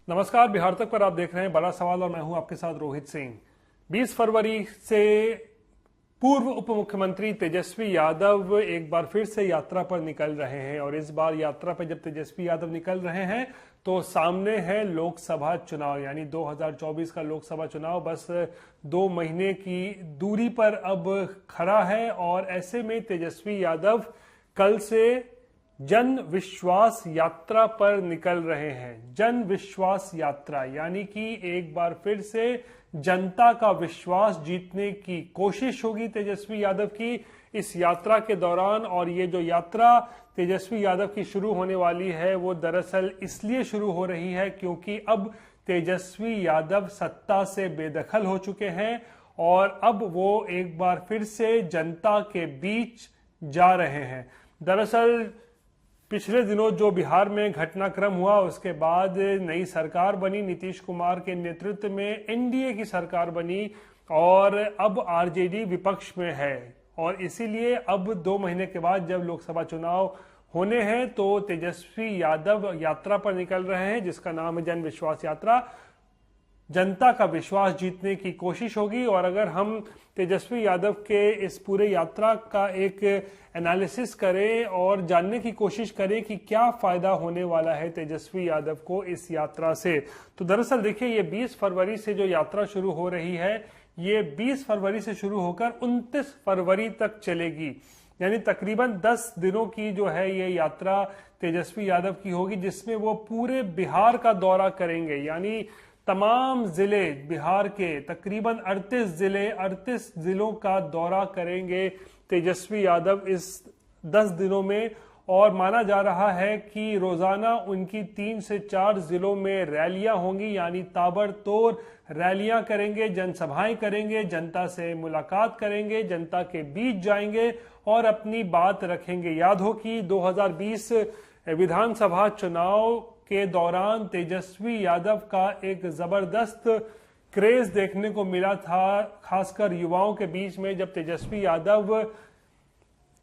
नमस्कार, बिहार तक पर आप देख रहे हैं बड़ा सवाल और मैं हूं आपके साथ रोहित सिंह। 20 फरवरी से पूर्व उप मुख्यमंत्री तेजस्वी यादव एक बार फिर से यात्रा पर निकल रहे हैं और इस बार यात्रा पर जब तेजस्वी यादव निकल रहे हैं तो सामने है लोकसभा चुनाव, यानी 2024 का लोकसभा चुनाव बस 2 महीने की दूरी पर अब खड़ा है। और ऐसे में तेजस्वी यादव कल से जन विश्वास यात्रा पर निकल रहे हैं। जन विश्वास यात्रा यानी कि एक बार फिर से जनता का विश्वास जीतने की कोशिश होगी तेजस्वी यादव की इस यात्रा के दौरान। और ये जो यात्रा तेजस्वी यादव की शुरू होने वाली है वो दरअसल इसलिए शुरू हो रही है क्योंकि अब तेजस्वी यादव सत्ता से बेदखल हो चुके हैं और अब वो एक बार फिर से जनता के बीच जा रहे हैं। दरअसल पिछले दिनों जो बिहार में घटनाक्रम हुआ उसके बाद नई सरकार बनी, नीतीश कुमार के नेतृत्व में एनडीए की सरकार बनी और अब आरजेडी विपक्ष में है। और इसीलिए अब 2 महीने के बाद जब लोकसभा चुनाव होने हैं तो तेजस्वी यादव यात्रा पर निकल रहे हैं जिसका नाम है जन विश्वास यात्रा। जनता का विश्वास जीतने की कोशिश होगी और अगर हम तेजस्वी यादव के इस पूरे यात्रा का एक एनालिसिस करें और जानने की कोशिश करें कि क्या फायदा होने वाला है तेजस्वी यादव को इस यात्रा से, तो दरअसल देखिए ये 20 फरवरी से जो यात्रा शुरू हो रही है ये 20 फरवरी से शुरू होकर 29 फरवरी तक चलेगी, यानी तकरीबन 10 दिनों की जो है ये यात्रा तेजस्वी यादव की होगी जिसमें वो पूरे बिहार का दौरा करेंगे। यानी तमाम जिले बिहार के तकरीबन 38 जिलों का दौरा करेंगे तेजस्वी यादव इस 10 दिनों में। और माना जा रहा है कि रोजाना उनकी 3 से 4 जिलों में रैलियां होंगी, यानी ताबड़तोड़ रैलियां करेंगे, जनसभाएं करेंगे, जनता से मुलाकात करेंगे, जनता के बीच जाएंगे और अपनी बात रखेंगे। याद हो कि 2020 विधानसभा चुनाव के दौरान तेजस्वी यादव का एक जबरदस्त क्रेज देखने को मिला था, खासकर युवाओं के बीच में। जब तेजस्वी यादव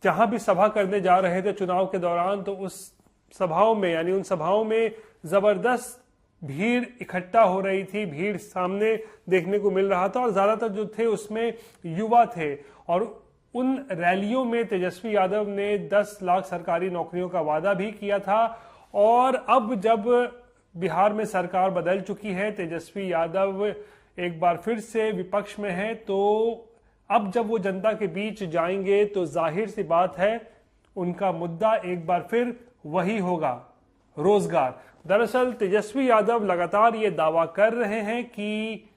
जहां भी सभा करने जा रहे थे चुनाव के दौरान तो उस सभाओं में यानी उन सभाओं में जबरदस्त भीड़ इकट्ठा हो रही थी, भीड़ सामने देखने को मिल रहा था और ज्यादातर जो थे उसमें युवा थे। और उन रैलियों में तेजस्वी यादव ने 10 लाख सरकारी नौकरियों का वादा भी किया था। और अब जब बिहार में सरकार बदल चुकी है, तेजस्वी यादव एक बार फिर से विपक्ष में है, तो अब जब वो जनता के बीच जाएंगे तो जाहिर सी बात है उनका मुद्दा एक बार फिर वही होगा, रोजगार। दरअसल तेजस्वी यादव लगातार ये दावा कर रहे हैं कि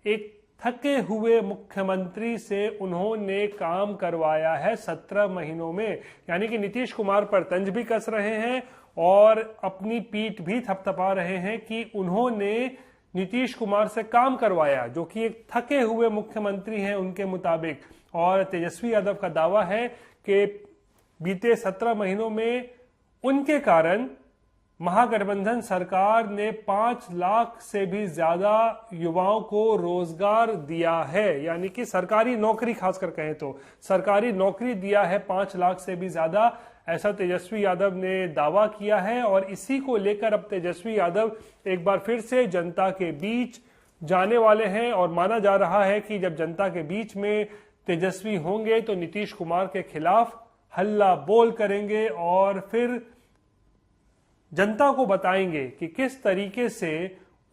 एक थके हुए मुख्यमंत्री से उन्होंने काम करवाया है 17 महीनों में, यानी कि नीतीश कुमार पर तंज भी कस रहे हैं और अपनी पीठ भी थपथपा रहे हैं कि उन्होंने नीतीश कुमार से काम करवाया जो कि एक थके हुए मुख्यमंत्री हैं उनके मुताबिक। और तेजस्वी यादव का दावा है कि बीते 17 महीनों में उनके कारण महागठबंधन सरकार ने 5 लाख से भी ज्यादा युवाओं को रोजगार दिया है, यानी कि सरकारी नौकरी, खासकर कहें तो सरकारी नौकरी दिया है 5 लाख से भी ज्यादा, ऐसा तेजस्वी यादव ने दावा किया है। और इसी को लेकर अब तेजस्वी यादव एक बार फिर से जनता के बीच जाने वाले हैं और माना जा रहा है कि जब जनता के बीच में तेजस्वी होंगे तो नीतीश कुमार के खिलाफ हल्ला बोल करेंगे और फिर जनता को बताएंगे कि किस तरीके से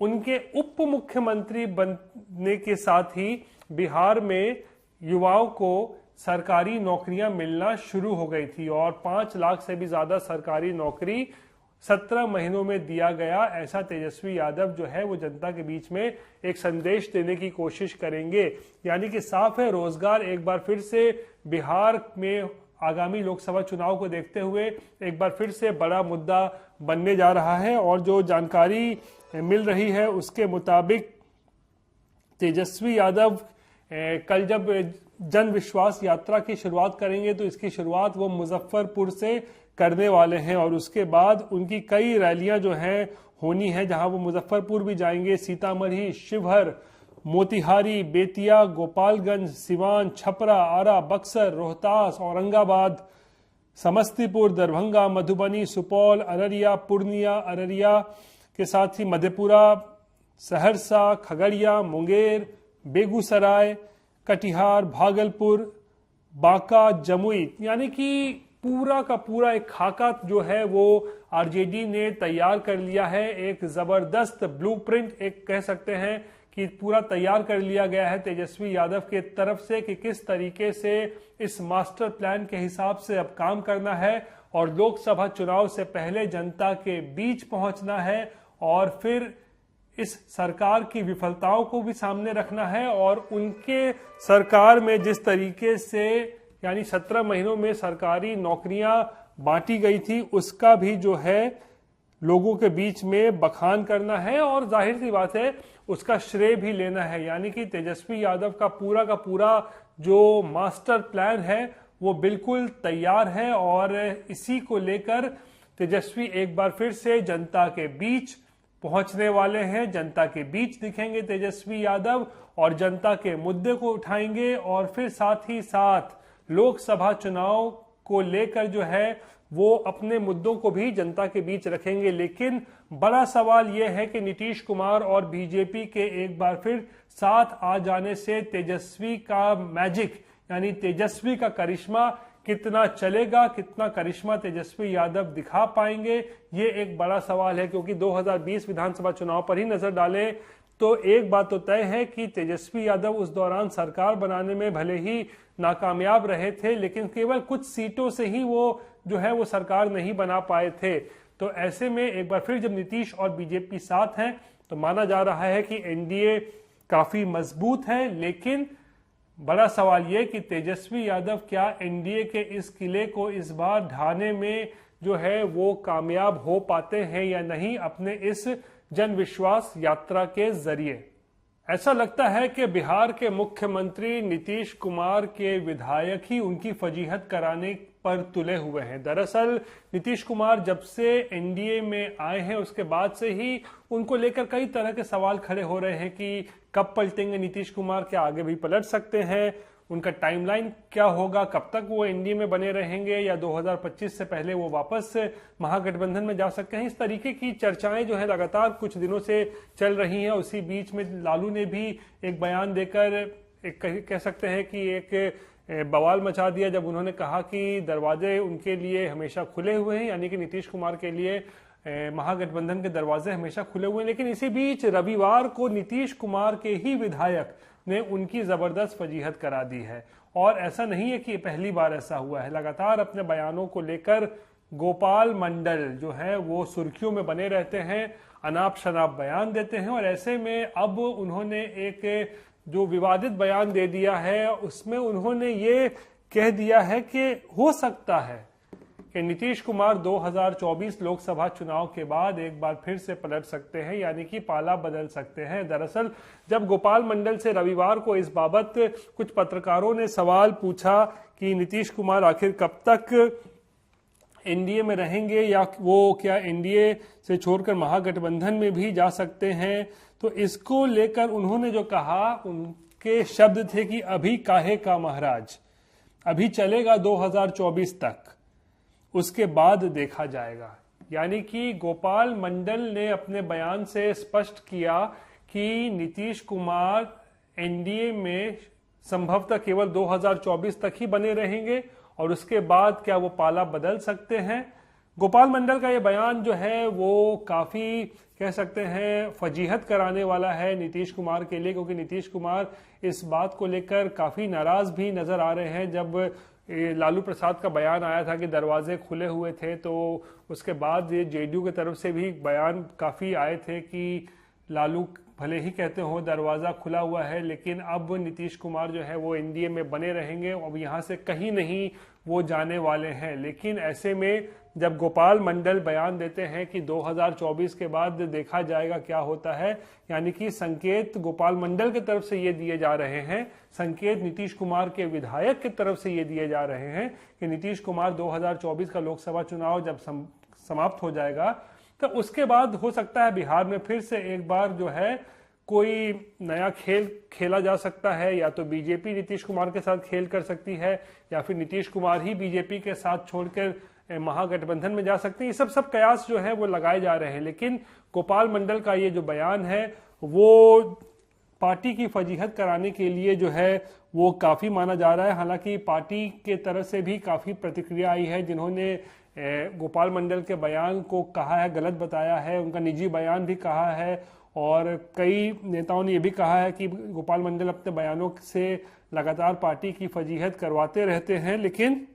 उनके उप मुख्यमंत्री बनने के साथ ही बिहार में युवाओं को सरकारी नौकरियां मिलना शुरू हो गई थी और 5 लाख से भी ज्यादा सरकारी नौकरी 17 महीनों में दिया गया। ऐसा तेजस्वी यादव जो है वो जनता के बीच में एक संदेश देने की कोशिश करेंगे। यानी कि साफ है रोजगार एक बार फिर से बिहार में आगामी लोकसभा चुनाव को देखते हुए एक बार फिर से बड़ा मुद्दा बनने जा रहा है। और जो जानकारी मिल रही है उसके मुताबिक तेजस्वी यादव कल जब जन विश्वास यात्रा की शुरुआत करेंगे तो इसकी शुरुआत वो मुजफ्फरपुर से करने वाले हैं और उसके बाद उनकी कई रैलियां जो हैं होनी है, जहां वो मुजफ्फरपुर भी जाएंगे, सीतामढ़ी, शिवहर, मोतिहारी, बेतिया, गोपालगंज, सिवान, छपरा, आरा, बक्सर, रोहतास, औरंगाबाद, समस्तीपुर, दरभंगा, मधुबनी, सुपौल, अररिया, पूर्णिया, अररिया, के साथ ही मधेपुरा, सहरसा, खगड़िया, मुंगेर, बेगूसराय, कटिहार, भागलपुर, बांका, जमुई, यानी कि पूरा का पूरा एक खाका जो है वो आरजेडी ने तैयार कर लिया है। एक जबरदस्त ब्लूप्रिंट एक कह सकते हैं कि पूरा तैयार कर लिया गया है तेजस्वी यादव के तरफ से कि किस तरीके से इस मास्टर प्लान के हिसाब से अब काम करना है और लोकसभा चुनाव से पहले जनता के बीच पहुंचना है और फिर इस सरकार की विफलताओं को भी सामने रखना है और उनके सरकार में जिस तरीके से यानी 17 महीनों में सरकारी नौकरियां बांटी गई थी उसका भी जो है लोगों के बीच में बखान करना है और जाहिर सी बात है उसका श्रेय भी लेना है। यानी कि तेजस्वी यादव का पूरा जो मास्टर प्लान है वो बिल्कुल तैयार है और इसी को लेकर तेजस्वी एक बार फिर से जनता के बीच पहुंचने वाले हैं। जनता के बीच दिखेंगे तेजस्वी यादव और जनता के मुद्दे को उठाएंगे और फिर साथ ही साथ लोकसभा चुनाव को लेकर जो है वो अपने मुद्दों को भी जनता के बीच रखेंगे। लेकिन बड़ा सवाल यह है कि नीतीश कुमार और बीजेपी के एक बार फिर साथ आ जाने से तेजस्वी का मैजिक यानी तेजस्वी का करिश्मा कितना चलेगा, कितना करिश्मा तेजस्वी यादव दिखा पाएंगे, ये एक बड़ा सवाल है। क्योंकि 2020 विधानसभा चुनाव पर ही नजर डालें तो एक बात तो तय है कि तेजस्वी यादव उस दौरान सरकार बनाने में भले ही नाकामयाब रहे थे लेकिन केवल कुछ सीटों से ही वो जो है वो सरकार नहीं बना पाए थे। तो ऐसे में एक बार फिर जब नीतीश और बीजेपी साथ हैं तो माना जा रहा है कि एनडीए काफी मजबूत है। लेकिन बड़ा सवाल यह कि तेजस्वी यादव क्या एनडीए के इस किले को इस बार ढाने में जो है वो कामयाब हो पाते हैं या नहीं अपने इस जन विश्वास यात्रा के जरिए। ऐसा लगता है कि बिहार के मुख्यमंत्री नीतीश कुमार के विधायक ही उनकी फजीहत कराने पर तुले हुए हैं। दरअसल नीतीश कुमार जब से एनडीए में आए हैं उसके बाद से ही उनको लेकर कई तरह के सवाल खड़े हो रहे हैं कि कब पलटेंगे नीतीश कुमार, क्या आगे भी पलट सकते हैं, उनका टाइमलाइन क्या होगा, कब तक वो एनडीए में बने रहेंगे या 2025 से पहले वो वापस महागठबंधन में जा सकते हैं। इस तरीके की चर्चाएं जो है लगातार कुछ दिनों से चल रही हैं। उसी बीच में लालू ने भी एक बयान देकर एक कह सकते हैं कि एक बवाल मचा दिया जब उन्होंने कहा कि दरवाजे उनके लिए हमेशा खुले हुए हैं, यानी कि नीतीश कुमार के लिए महागठबंधन के दरवाजे हमेशा खुले हुए हैं। लेकिन इसी बीच रविवार को नीतीश कुमार के ही विधायक ने उनकी जबरदस्त फजीहत करा दी है और ऐसा नहीं है कि पहली बार ऐसा हुआ है। लगातार अपने बयानों को लेकर गोपाल मंडल जो है वो सुर्खियों में बने रहते हैं, अनाप शनाप बयान देते हैं और ऐसे में अब उन्होंने एक जो विवादित बयान दे दिया है उसमें उन्होंने ये कह दिया है कि हो सकता है कि नीतीश कुमार 2024 लोकसभा चुनाव के बाद एक बार फिर से पलट सकते हैं, यानी कि पाला बदल सकते हैं। दरअसल जब गोपाल मंडल से रविवार को इस बाबत कुछ पत्रकारों ने सवाल पूछा कि नीतीश कुमार आखिर कब तक एनडीए में रहेंगे या वो क्या एनडीए से छोड़कर महागठबंधन में भी जा सकते हैं, तो इसको लेकर उन्होंने जो कहा उनके शब्द थे कि अभी काहे का महाराज, अभी चलेगा 2024 तक, उसके बाद देखा जाएगा। यानी कि गोपाल मंडल ने अपने बयान से स्पष्ट किया कि नीतीश कुमार एनडीए में संभवतः केवल 2024 तक ही बने रहेंगे और उसके बाद क्या वो पाला बदल सकते हैं। गोपाल मंडल का ये बयान जो है वो काफी कह सकते हैं फजीहत कराने वाला है नीतीश कुमार के लिए, क्योंकि नीतीश कुमार इस बात को लेकर काफी नाराज भी नजर आ रहे हैं। जब लालू प्रसाद का बयान आया था कि दरवाजे खुले हुए थे तो उसके बाद ये जेडीयू की तरफ से भी बयान काफी आए थे कि लालू भले ही कहते हो दरवाजा खुला हुआ है लेकिन अब नीतीश कुमार जो है वो एनडीए में बने रहेंगे, अब यहां से कहीं नहीं वो जाने वाले हैं। लेकिन ऐसे में जब गोपाल मंडल बयान देते हैं कि 2024 के बाद देखा जाएगा क्या होता है, यानी कि संकेत गोपाल मंडल की तरफ से ये दिए जा रहे हैं, संकेत नीतीश कुमार के विधायक की तरफ से ये दिए जा रहे हैं कि नीतीश कुमार 2024 का लोकसभा चुनाव जब समाप्त हो जाएगा तो उसके बाद हो सकता है बिहार में फिर से एक बार जो है कोई नया खेल खेला जा सकता है। या तो बीजेपी नीतीश कुमार के साथ खेल कर सकती है या फिर नीतीश कुमार ही बीजेपी के साथ छोड़कर महागठबंधन में जा सकते हैं। ये सब कयास जो है वो लगाए जा रहे हैं, लेकिन गोपाल मंडल का ये जो बयान है वो पार्टी की फजीहत कराने के लिए जो है वो काफी माना जा रहा है। हालांकि पार्टी के तरफ से भी काफी प्रतिक्रिया आई है, जिन्होंने गोपाल मंडल के बयान को कहा है गलत बताया है, उनका निजी बयान भी कहा है, और कई नेताओं ने यह भी कहा है कि गोपाल मंडल अपने बयानों से लगातार पार्टी की फजीहत करवाते रहते हैं। लेकिन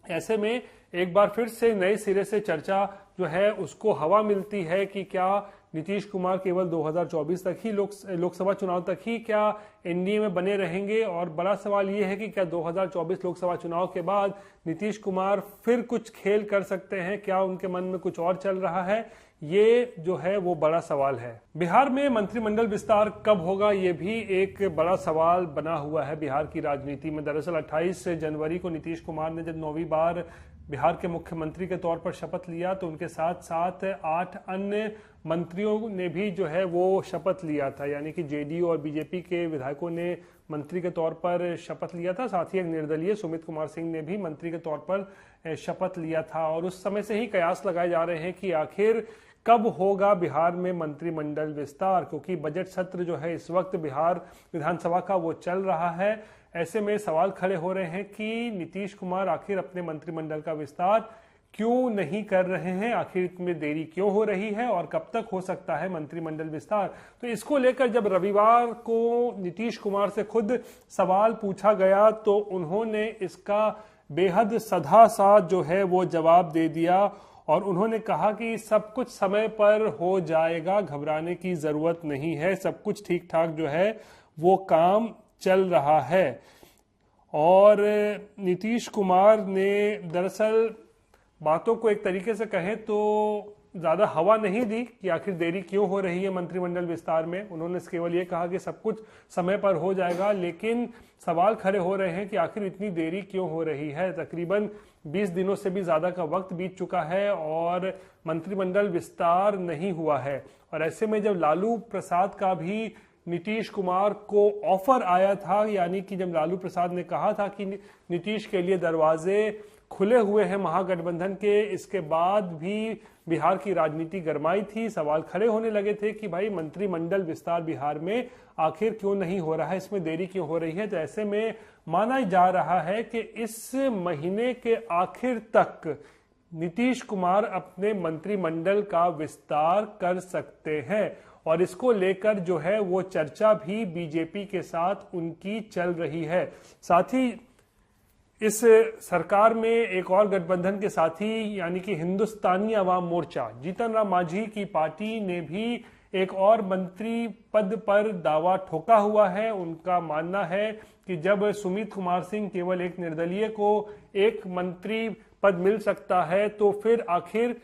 ऐसे में एक बार फिर से नए सिरे से चर्चा जो है उसको हवा मिलती है कि क्या नीतीश कुमार केवल 2024 तक ही लोकसभा चुनाव तक ही क्या एनडीए में बने रहेंगे, और बड़ा सवाल यह है कि क्या 2024 लोकसभा चुनाव के बाद नीतीश कुमार फिर कुछ खेल कर सकते हैं, क्या उनके मन में कुछ और चल रहा है, ये जो है वो बड़ा सवाल है। बिहार में मंत्रिमंडल विस्तार कब होगा, ये भी एक बड़ा सवाल बना हुआ है बिहार की राजनीति में। दरअसल 28 जनवरी को नीतीश कुमार ने जब 9वीं बार बिहार के मुख्यमंत्री के तौर पर शपथ लिया तो उनके साथ साथ 8 अन्य मंत्रियों ने भी जो है वो शपथ लिया था, यानी कि जेडीयू और बीजेपी के विधायकों ने मंत्री के तौर पर शपथ लिया था। साथ ही एक निर्दलीय सुमित कुमार सिंह ने भी मंत्री के तौर पर शपथ लिया था, और उस समय से ही कयास लगाए जा रहे हैं कि आखिर कब होगा बिहार में मंत्रिमंडल विस्तार, क्योंकि बजट सत्र जो है इस वक्त बिहार विधानसभा का वो चल रहा है। ऐसे में सवाल खड़े हो रहे हैं कि नीतीश कुमार आखिर अपने मंत्रिमंडल का विस्तार क्यों नहीं कर रहे हैं, आखिर इसमें देरी क्यों हो रही है, और कब तक हो सकता है मंत्रिमंडल विस्तार। तो इसको लेकर जब रविवार को नीतीश कुमार से खुद सवाल पूछा गया तो उन्होंने इसका बेहद सधा सा जो है वो जवाब दे दिया, और उन्होंने कहा कि सब कुछ समय पर हो जाएगा, घबराने की जरूरत नहीं है, सब कुछ ठीक ठाक जो है वो काम चल रहा है। और नीतीश कुमार ने दरअसल बातों को एक तरीके से कहें तो ज्यादा हवा नहीं दी कि आखिर देरी क्यों हो रही है मंत्रिमंडल विस्तार में। उन्होंने केवल ये कहा कि सब कुछ समय पर हो जाएगा, लेकिन सवाल खड़े हो रहे हैं कि आखिर इतनी देरी क्यों हो रही है। तकरीबन 20 दिनों से भी ज्यादा का वक्त बीत चुका है और मंत्रिमंडल विस्तार नहीं हुआ है। और ऐसे में जब लालू प्रसाद का भी नीतीश कुमार को ऑफर आया था, यानी कि जब लालू प्रसाद ने कहा था कि नीतीश के लिए दरवाजे खुले हुए हैं महागठबंधन के, इसके बाद भी बिहार की राजनीति गरमाई थी। सवाल खड़े होने लगे थे कि भाई मंत्रिमंडल विस्तार बिहार में आखिर क्यों नहीं हो रहा है, इसमें देरी क्यों हो रही है। तो ऐसे में माना जा रहा है कि इस महीने के आखिर तक नीतीश कुमार अपने मंत्रिमंडल का विस्तार कर सकते हैं, और इसको लेकर जो है वो चर्चा भी बीजेपी के साथ उनकी चल रही है। साथ ही इस सरकार में एक और गठबंधन के साथी यानी कि हिंदुस्तानी अवाम मोर्चा, जीतन राम मांझी की पार्टी ने भी एक और मंत्री पद पर दावा ठोका हुआ है। उनका मानना है कि जब सुमित कुमार सिंह केवल एक निर्दलीय को एक मंत्री पद मिल सकता है तो फिर आखिर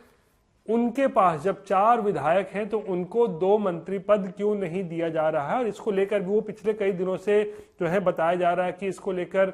उनके पास जब 4 विधायक हैं तो उनको 2 मंत्री पद क्यों नहीं दिया जा रहा है। और इसको लेकर भी वो पिछले कई दिनों से जो है बताया जा रहा है कि इसको लेकर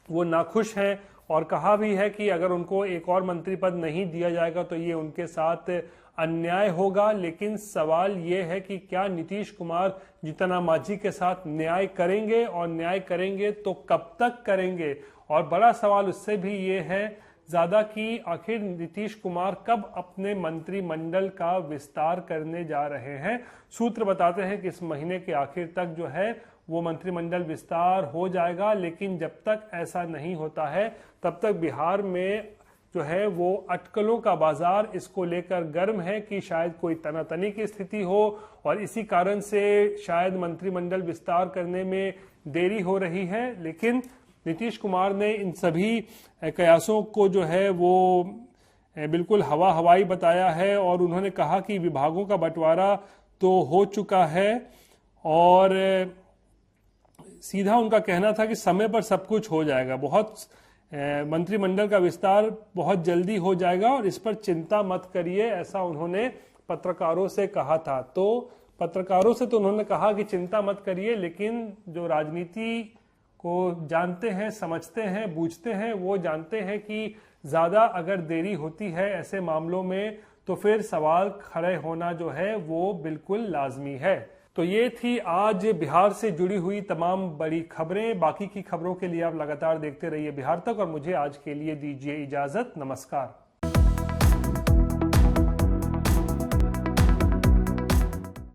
वो नाखुश हैं, और कहा भी है कि अगर उनको एक और मंत्री पद नहीं दिया जाएगा तो ये उनके साथ अन्याय होगा। लेकिन सवाल ये है कि क्या नीतीश कुमार जीतन राम मांझी के साथ न्याय करेंगे, और न्याय करेंगे तो कब तक करेंगे। और बड़ा सवाल उससे भी ये है ज्यादा कि आखिर नीतीश कुमार कब अपने मंत्रिमंडल का विस्तार करने जा रहे हैं। सूत्र बताते हैं कि इस महीने के आखिर तक जो है वो मंत्रिमंडल विस्तार हो जाएगा, लेकिन जब तक ऐसा नहीं होता है तब तक बिहार में जो है वो अटकलों का बाजार इसको लेकर गर्म है कि शायद कोई तनातनी की स्थिति हो, और इसी कारण से शायद मंत्रिमंडल विस्तार करने में देरी हो रही है। लेकिन नीतीश कुमार ने इन सभी कयासों को जो है वो बिल्कुल हवाई बताया है, और उन्होंने कहा कि विभागों का बंटवारा तो हो चुका है, और सीधा उनका कहना था कि समय पर सब कुछ हो जाएगा, मंत्रिमंडल का विस्तार बहुत जल्दी हो जाएगा और इस पर चिंता मत करिए, ऐसा उन्होंने पत्रकारों से कहा था। तो पत्रकारों से तो उन्होंने कहा कि चिंता मत करिए, लेकिन जो राजनीति को जानते हैं, समझते हैं, बूझते हैं, वो जानते हैं कि ज्यादा अगर देरी होती है ऐसे मामलों में तो फिर सवाल खड़े होना जो है वो बिल्कुल लाजमी है। तो ये थी आज बिहार से जुड़ी हुई तमाम बड़ी खबरें। बाकी की खबरों के लिए आप लगातार देखते रहिए बिहार तक और मुझे आज के लिए दीजिए इजाजत। नमस्कार।